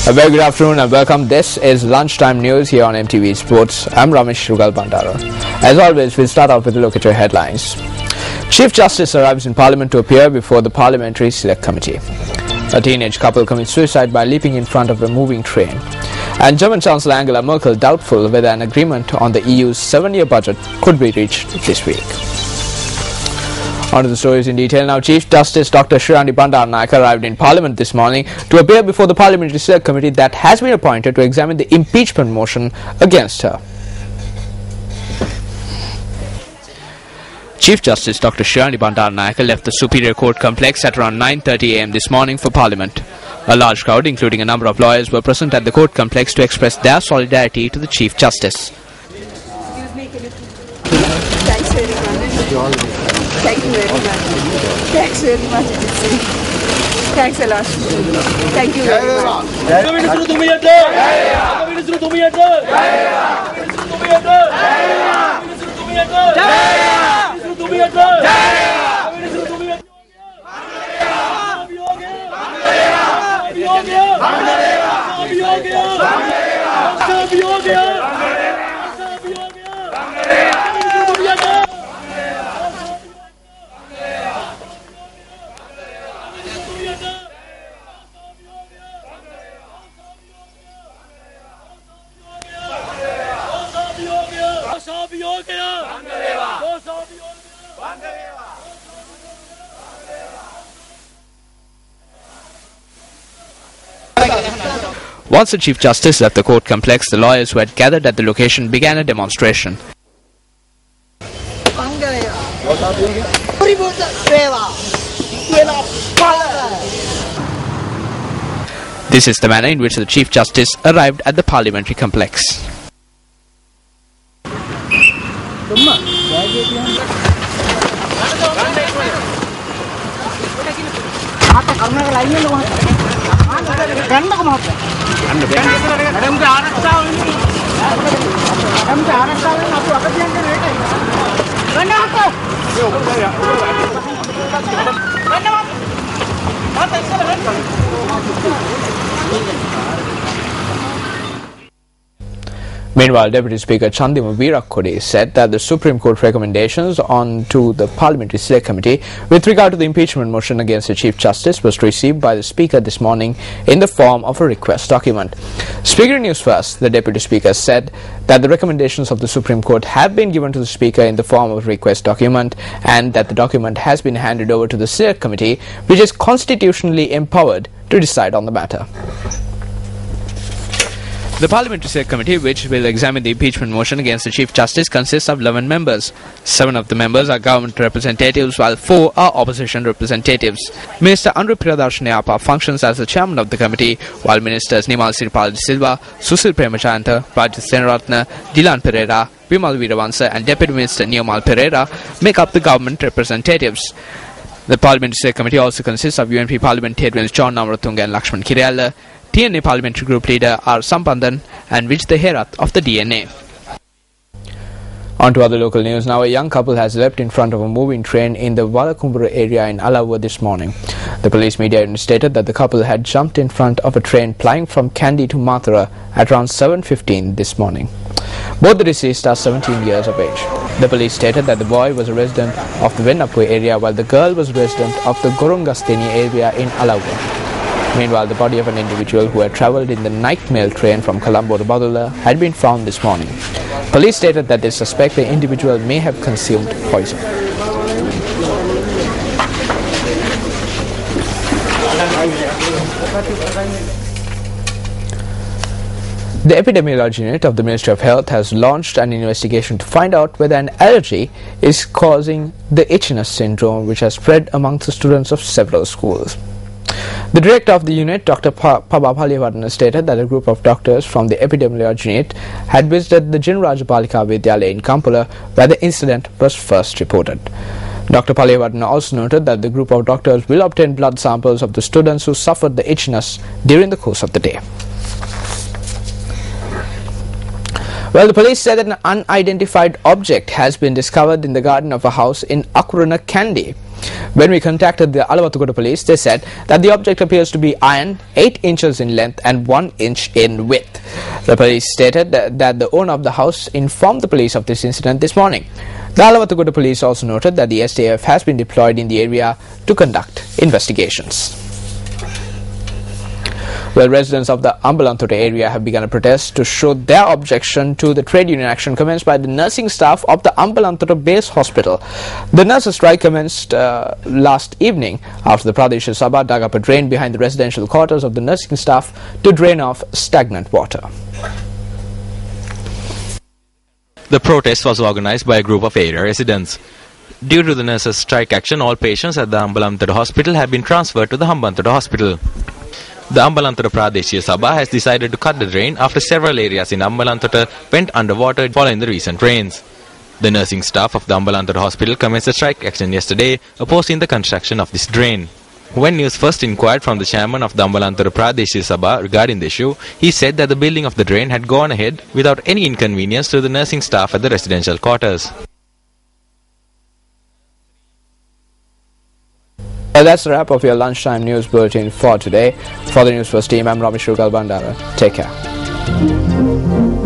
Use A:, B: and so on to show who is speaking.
A: A very good afternoon and welcome. This is Lunchtime News here on MTV Sports. I'm Ramesh Rugal Bandara. As always, we'll start off with a look at your headlines. Chief Justice arrives in Parliament to appear before the Parliamentary Select Committee. A teenage couple commits suicide by leaping in front of a moving train. And German Chancellor Angela Merkel doubtful whether an agreement on the EU's 7-year budget could be reached this week. On to the stories in detail now. Chief Justice Dr. Shirani Bandaranaike arrived in Parliament this morning to appear before the Parliamentary Select Committee that has been appointed to examine the impeachment motion against her. Chief Justice Dr. Shirani Bandaranaike left the Superior Court complex at around 9:30 am this morning for Parliament. A large crowd, including a number of lawyers, were present at the court complex to express their solidarity to the Chief Justice.
B: Thank you very much. Thanks very much. Thanks a lot. Thank you very much.
A: Once the Chief Justice left the court complex, the lawyers who had gathered at the location began a demonstration. This is the manner in which the Chief Justice arrived at the parliamentary complex. Meanwhile, Deputy Speaker Chandima Veerakkodi said that the Supreme Court recommendations on to the Parliamentary Select Committee with regard to the impeachment motion against the Chief Justice was received by the Speaker this morning in the form of a request document. Speaker News First, the Deputy Speaker said that the recommendations of the Supreme Court have been given to the Speaker in the form of a request document and that the document has been handed over to the Select Committee, which is constitutionally empowered to decide on the matter. The Parliamentary Select Committee, which will examine the impeachment motion against the Chief Justice, consists of 11 members. 7 of the members are government representatives, while 4 are opposition representatives. Minister Andrew Priyadarshini functions as the chairman of the committee, while Ministers Nimal Siripala de Silva, Susil Premachayantha, Rajat Senaratne, Dilan Pereira, Bimal Weerawansa and Deputy Minister Neomal Pereira make up the government representatives. The Parliamentary Select Committee also consists of UNP parliamentarians John Namaratunga and Lakshman Kirayala, TNA Parliamentary Group Leader R. Sampandan and Vijay Herath of the DNA. On to other local news now. A young couple has leapt in front of a moving train in the Valakumbura area in Alawur this morning. The police media stated that the couple had jumped in front of a train plying from Kandy to Mathura at around 7:15 this morning. Both the deceased are 17 years of age. The police stated that the boy was a resident of the Vennapu area while the girl was a resident of the Gorungasteni area in Alawur. Meanwhile, the body of an individual who had travelled in the night mail train from Colombo to Badulla had been found this morning. Police stated that they suspect the individual may have consumed poison. The Epidemiology Unit of the Ministry of Health has launched an investigation to find out whether an allergy is causing the itchiness syndrome, which has spread amongst the students of several schools. The director of the unit, Dr. Paba Paliyavardhana, stated that a group of doctors from the Epidemiology Unit had visited the Jinraj Balika Vidyalaya in Kampala, where the incident was first reported. Dr. Paliyavardhana also noted that the group of doctors will obtain blood samples of the students who suffered the itchiness during the course of the day. Well, the police said that an unidentified object has been discovered in the garden of a house in Akurana, Kandy. When we contacted the Alavathukotta police, they said that the object appears to be iron, 8 inches in length and 1 inch in width. The police stated that the owner of the house informed the police of this incident this morning. The Alavathukotta police also noted that the STF has been deployed in the area to conduct investigations. Well, residents of the Ambalanthutta area have begun a protest to show their objection to the trade union action commenced by the nursing staff of the Ambalanthutta Base Hospital. The nurses' strike commenced last evening after the Pradesh Sabha dug up a drain behind the residential quarters of the nursing staff to drain off stagnant water.
C: The protest was organized by a group of area residents. Due to the nurses' strike action, all patients at the Ambalanthutta Hospital have been transferred to the Hambantota Hospital. The Ambalanthutta Pradeshia Sabha has decided to cut the drain after several areas in Ambalanthutta went underwater following the recent rains. The nursing staff of the Ambalanthutta Hospital commenced a strike action yesterday, opposing the construction of this drain. When news first inquired from the chairman of the Ambalanthutta Pradeshia Sabha regarding the issue, he said that the building of the drain had gone ahead without any inconvenience to the nursing staff at the residential quarters.
A: Well, that's the wrap of your lunchtime news bulletin for today. For the News First team, I'm Ramesh Rugal Bandara. Take care.